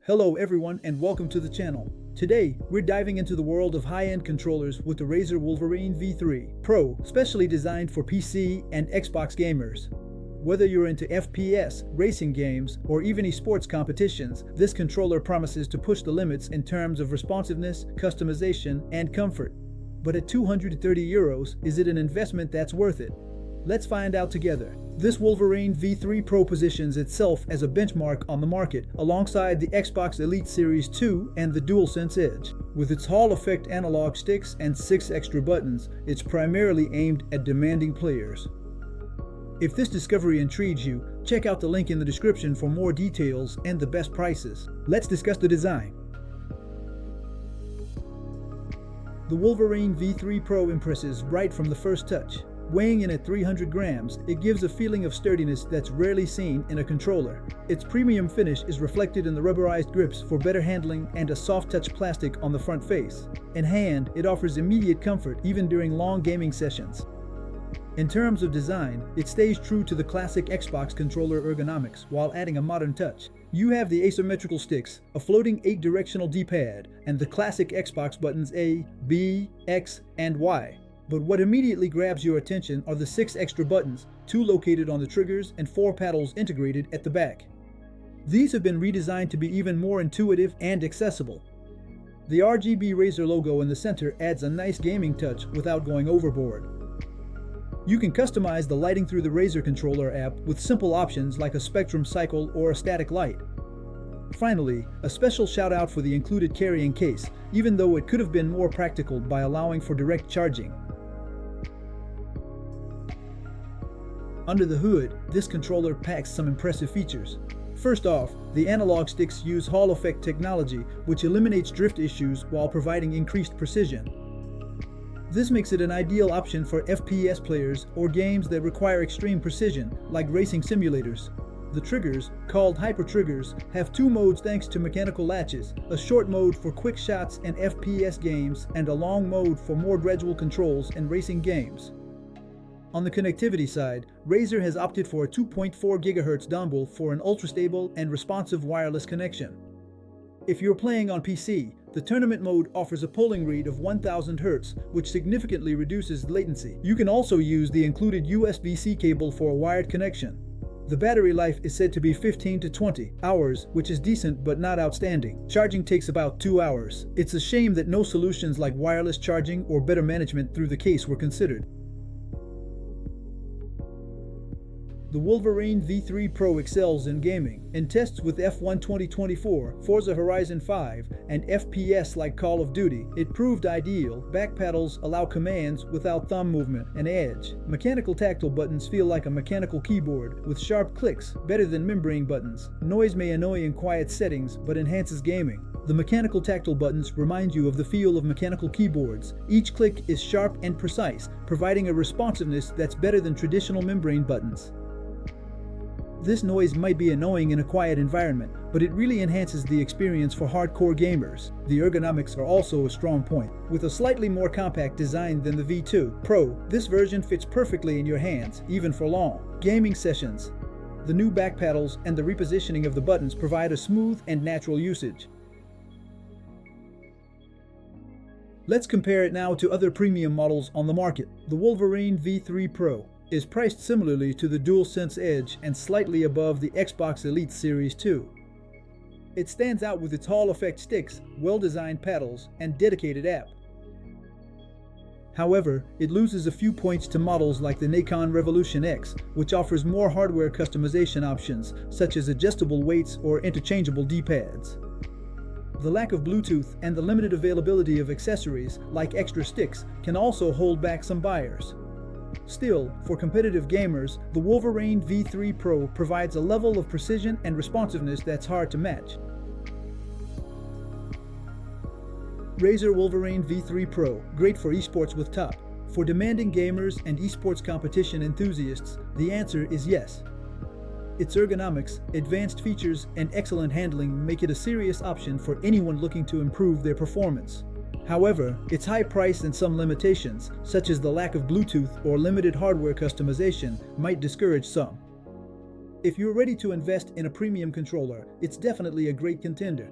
Hello everyone and welcome to the channel. Today, we're diving into the world of high-end controllers with the Razer Wolverine V3 Pro, specially designed for PC and Xbox gamers. Whether you're into FPS, racing games, or even esports competitions, this controller promises to push the limits in terms of responsiveness, customization, and comfort. But at €230, is it an investment that's worth it? Let's find out together. This Wolverine V3 Pro positions itself as a benchmark on the market, alongside the Xbox Elite Series 2 and the DualSense Edge. With its Hall-effect analog sticks and 6 extra buttons, it's primarily aimed at demanding players. If this discovery intrigues you, check out the link in the description for more details and the best prices. Let's discuss the design. The Wolverine V3 Pro impresses right from the first touch. Weighing in at 300 grams, it gives a feeling of sturdiness that's rarely seen in a controller. Its premium finish is reflected in the rubberized grips for better handling and a soft-touch plastic on the front face. In hand, it offers immediate comfort even during long gaming sessions. In terms of design, it stays true to the classic Xbox controller ergonomics while adding a modern touch. You have the asymmetrical sticks, a floating 8-directional D-pad, and the classic Xbox buttons A, B, X, and Y. But what immediately grabs your attention are the 6 extra buttons, 2 located on the triggers and 4 paddles integrated at the back. These have been redesigned to be even more intuitive and accessible. The RGB Razer logo in the center adds a nice gaming touch without going overboard. You can customize the lighting through the Razer controller app with simple options like a spectrum cycle or a static light. Finally, a special shout out for the included carrying case, even though it could have been more practical by allowing for direct charging. Under the hood, this controller packs some impressive features. First off, the analog sticks use Hall-effect technology, which eliminates drift issues while providing increased precision. This makes it an ideal option for FPS players or games that require extreme precision, like racing simulators. The triggers, called hyper triggers, have 2 modes thanks to mechanical latches, a short mode for quick shots and FPS games, and a long mode for more gradual controls and racing games. On the connectivity side, Razer has opted for a 2.4 GHz dongle for an ultra-stable and responsive wireless connection. If you're playing on PC, the tournament mode offers a polling read of 1000 Hz, which significantly reduces latency. You can also use the included USB-C cable for a wired connection. The battery life is said to be 15 to 20 hours, which is decent but not outstanding. Charging takes about 2 hours. It's a shame that no solutions like wireless charging or better management through the case were considered. The Wolverine V3 Pro excels in gaming. In tests with F1 2024, Forza Horizon 5, and FPS like Call of Duty, it proved ideal. Back paddles allow commands without thumb movement and edge. Mechanical tactile buttons feel like a mechanical keyboard, with sharp clicks, better than membrane buttons. Noise may annoy in quiet settings, but enhances gaming. The mechanical tactile buttons remind you of the feel of mechanical keyboards. Each click is sharp and precise, providing a responsiveness that's better than traditional membrane buttons. This noise might be annoying in a quiet environment, but it really enhances the experience for hardcore gamers. The ergonomics are also a strong point. With a slightly more compact design than the V2 Pro, this version fits perfectly in your hands, even for long gaming sessions. The new back paddles and the repositioning of the buttons provide a smooth and natural usage. Let's compare it now to other premium models on the market. The Wolverine V3 Pro is priced similarly to the DualSense Edge and slightly above the Xbox Elite Series 2. It stands out with its Hall-effect sticks, well-designed paddles, and dedicated app. However, it loses a few points to models like the Nikon Revolution X, which offers more hardware customization options, such as adjustable weights or interchangeable D-pads. The lack of Bluetooth and the limited availability of accessories, like extra sticks, can also hold back some buyers. Still, for competitive gamers, the Wolverine V3 Pro provides a level of precision and responsiveness that's hard to match. Razer Wolverine V3 Pro, great for esports with top. For demanding gamers and esports competition enthusiasts, the answer is yes. Its ergonomics, advanced features, and excellent handling make it a serious option for anyone looking to improve their performance. However, its high price and some limitations, such as the lack of Bluetooth or limited hardware customization, might discourage some. If you're ready to invest in a premium controller, it's definitely a great contender.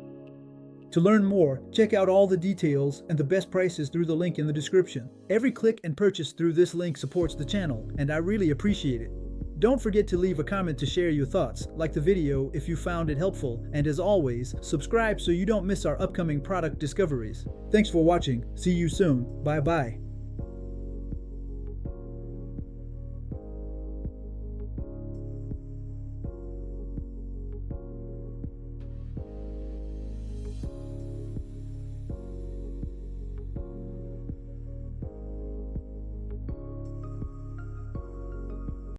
To learn more, check out all the details and the best prices through the link in the description. Every click and purchase through this link supports the channel, and I really appreciate it. Don't forget to leave a comment to share your thoughts, like the video if you found it helpful, and as always, subscribe so you don't miss our upcoming product discoveries. Thanks for watching. See you soon. Bye bye.